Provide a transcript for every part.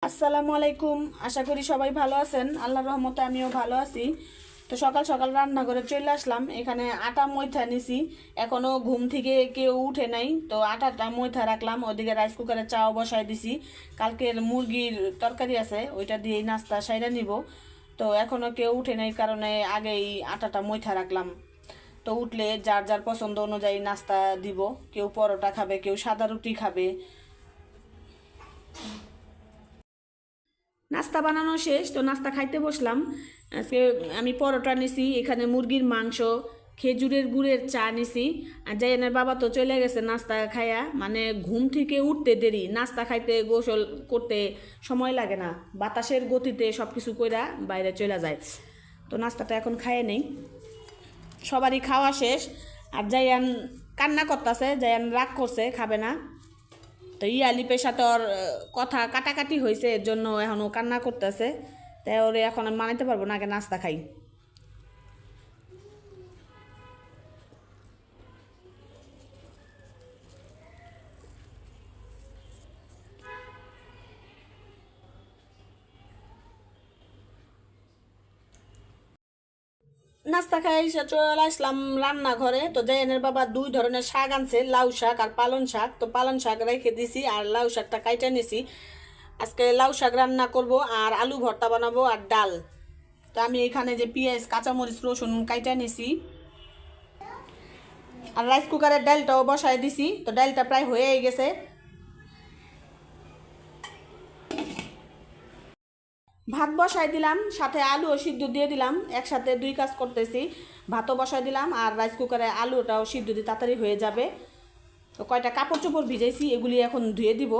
আসসালামু আলাইকুম। আশা করি সবাই ভালো আছেন। আল্লাহর রহমতে আমিও ভালো আছি। তো সকাল সকাল রান্না করে চলে আসলাম। এখানে আটা ময়দা নিছি, এখনো ঘুম থেকে কেউ উঠে নাই, তো আটাটা ময়দা রাখলাম। ওইদিকে রাইস কুকারে চাও বসাই দিছি। কালকের মুরগির তরকারি আছে, ওইটা দিয়ে নাস্তা সাইরা নিব। তো এখনো কেউ উঠে নাই কারণে আগেই আটাটা ময়দা রাখলাম। তো উঠলে যার যার পছন্দ অনুযায়ী নাস্তা দিব। কেউ পরোটা খাবে, কেউ সাদা রুটি খাবে। নাস্তা বানানো শেষ, তো নাস্তা খাইতে বসলাম। আজকে আমি পরোটা নিছি, এখানে মুরগির মাংস, খেজুরের গুড়ের চা নিছি। আর জাইনের বাবা তো চলে গেছে নাস্তা খাইয়া, মানে ঘুম থেকে উঠতে দেরি, নাস্তা খাইতে গোসল করতে সময় লাগে না, বাতাসের গতিতে সব কিছু কইরা বাইরে চলে যায়। তো নাস্তাটা এখন খাইয়ে নেই। সবারই খাওয়া শেষ। আর জাইয়ান কান্না করতেছে, জাইয়ান রাগ করছে, খাবে না। তো আলিপের সাথে ওর কথা কাটাকাটি হয়েছে, এর জন্য এখন ও কান্না করতেছে। তাই ওরে এখন আমি মানাইতে পারবো না, আগে নাস্তা খাই। নাস্তা খাই এসে চলে আসলাম রান্নাঘরে। তো জায়ানের বাবা দুই ধরনের শাক আনছে, লাউ শাক আর পালং শাক। তো পালং শাক রেখে দিছি আর লাউ শাকটা কাইটা নিছি। আজকে লাউ শাক রান্না করব, আর আলু ভর্তা বানাবো, আর ডাল। তো আমি এখানে যে পেঁয়াজ, কাঁচামরিচ, রসুন কাইটা নিছি। আর রাইস কুকারের ডালটাও বসায় দিছি। তো ডালটা প্রায় হয়েই গেছে। ভাত বসাই দিলাম, সাথে আলুও সিদ্ধ দিয়ে দিলাম, একসাথে দুই কাজ করতেছি। ভাতও বসাই দিলাম আর রাইস কুকারে আলুটাও সিদ্ধ দিয়ে তাড়াতাড়ি হয়ে যাবে। তো কয়টা কাপড় চোপড় ভিজাইছি, এগুলি এখন ধুয়ে দিব।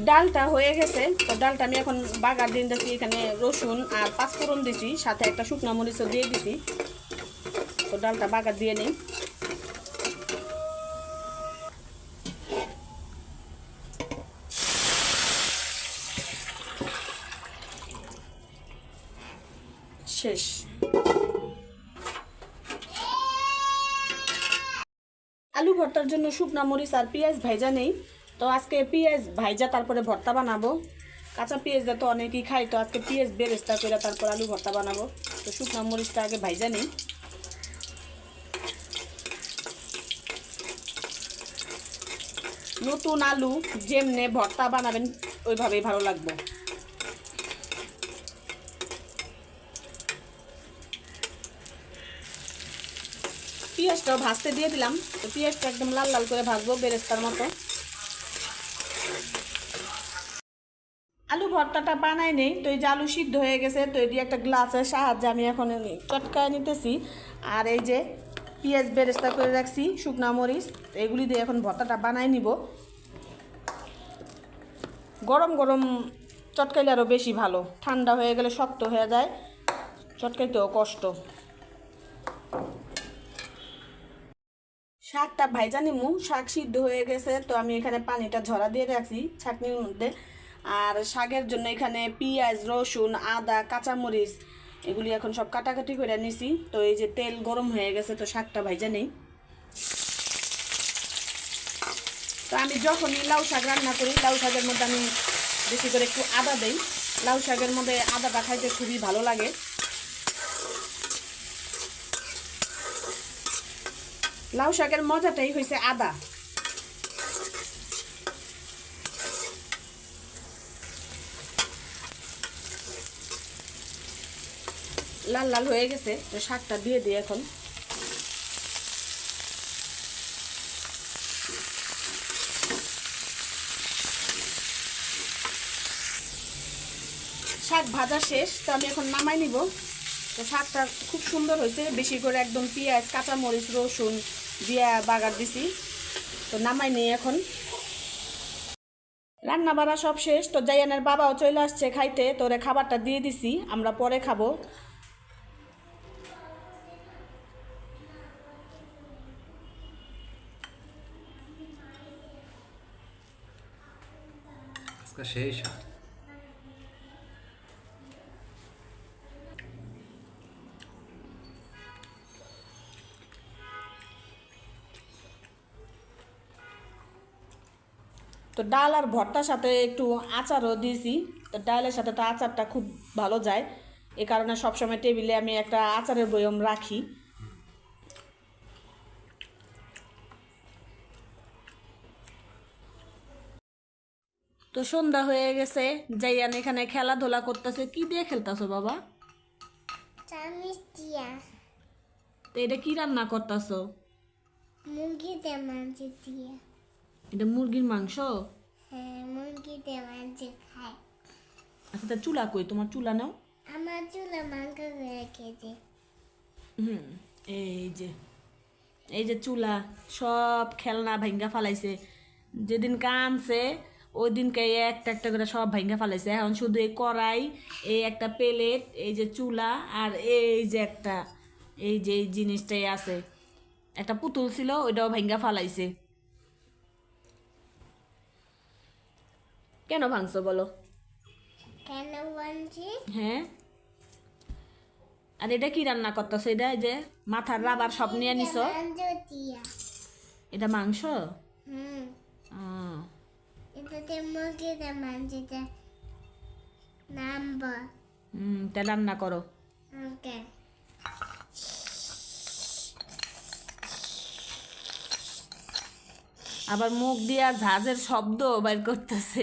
ডালটা হয়ে গেছে, তো ডালটা আমি এখন বাগার দিন দিচ্ছি। এখানে রসুন আর পাঁচফোড়ন দিছি, সাথে একটা শুকনো মরিচও দিয়ে দিছি। তো ডালটা বাগার দিয়ে নিই। শেষ। আলু ভর্তার জন্য শুকনো মরিচ আর পেঁয়াজ ভাইজা নেই। তো আজকে পেঁয়াজ ভাইজা তারপরে ভর্তা বানাবো। কাঁচা পেঁয়াজটা তো অনেকেই খাই, তো আজকে পেঁয়াজ বেরেস্তা করে তারপর আলু ভর্তা বানাবো। তো শুকনো মরিচটা আগে ভাইজা নেই। নতুন আলু যেমনে ভর্তা বানাবেন ওইভাবেই ভালো লাগবে। পেঁয়াজটাও ভাজতে দিয়ে দিলাম। তো পেঁয়াজটা একদম লাল লাল করে ভাজবো বেরেস্তার মতো। আলু ভর্তাটা বানাই নেই, তো এই যে আলু সিদ্ধ হয়ে গেছে, তো এই একটা গ্লাসের সাহায্যে আমি এখন চটকায় নিতেছি। আর এই যে পেঁয়াজ বেরেস্তা করে রাখছি, শুকনা মরিচ, এগুলি দিয়ে এখন ভর্তাটা বানাই নিব। গরম গরম চটকাইলে আরও বেশি ভালো, ঠান্ডা হয়ে গেলে শক্ত হয়ে যায়, চটকাইতেও কষ্ট। শাকটা ভাইজা নিমু, শাক সিদ্ধ হয়ে গেছে, তো আমি এখানে পানিটা ঝরা দিয়ে রাখছি ছাঁকনির মধ্যে। আর শাকের জন্য এখানে পেঁয়াজ, রসুন, আদা, কাঁচামরিচ এগুলি এখন সব কাটাকাটি করে নিছি। তো এই যে তেল গরম হয়ে গেছে, তো শাকটা ভাইজা নেই। তো আমি যখনই লাউ শাক রান্না করি, লাউ শাকের মধ্যে আমি বেশি করে একটু আদা দেই। লাউ শাকের মধ্যে আদাটা খাইতে খুবই ভালো লাগে। লাউ শাকের মজাটাই হয়েছে আদা। লাল লাল হয়ে গেছে, তো শাকটা দিয়ে দিই এখন। শাক ভাজা শেষ, তো আমি এখন নামাই নিব। তো শাকটা খুব সুন্দর হয়েছে, বেশি করে একদম পেঁয়াজ, কাঁচামরিচ, রসুন দিয়ে বাগার দিছি। তো নামাই নিই এখন। রান্না বাড়া সব শেষ, তো জাইয়ানের বাবাও চলে আসছে খাইতে, তো ওরে খাবারটা দিয়ে দিছি, আমরা পরে খাবো। সেই তো ডাল আর ভর্তার সাথে একটু আচারও দিয়েছি। তো ডালের সাথে তো আচারটা খুব ভালো যায়, এ কারণে সবসময় টেবিলে আমি একটা আচারের বয়ম রাখি। তো সন্ধ্যা হয়ে গেছে, যাইয়ান এখানে খেলাধুলা করতেছে। কি দিয়ে খেলতেছো বাবা? চামিচ দিয়া। তো এটা কি রান্না করতেছো? মুরগিতে মাংস দিয়া। এটা মুরগির মাংস? হ্যাঁ, মুরগিতে মাংস খায়। আচ্ছা, তা চুলা কই? তোমার চুলা নাও। আমার চুলা মাংস রেখেছে। হুম, এই যে এই যে চুলা, সব খেলনা ভাঙ্গা ফালাইছে। যেদিন কানছে ওই দিনকে একটা একটা করে সব ভাঙ্গা ফালাইছে। এখন শুধু এই কড়াই, এই একটা প্লেট, এই যে চুলা, আর এই যে একটা, এই যে এই জিনিসটাই আছে, একটা পুতুল ছিল ওইটাও ভাঙ্গা ফালাইছে। কেন ভাঙছো বলো? কেন বলছি? হ্যাঁ, আর এটা কি রান্না করতেছো? এটা এই যে মাথার রাবার সব নিয়ে নিছো। মাংস দিয়া। এটা মাংস? হুম, আহ, এটাতে মুরগিতে মাংসতে নাম্বার। তা রান্না করো। ওকে। আবার মুখ দিয়া ঝাঁঝের শব্দ বাইর করতেছে।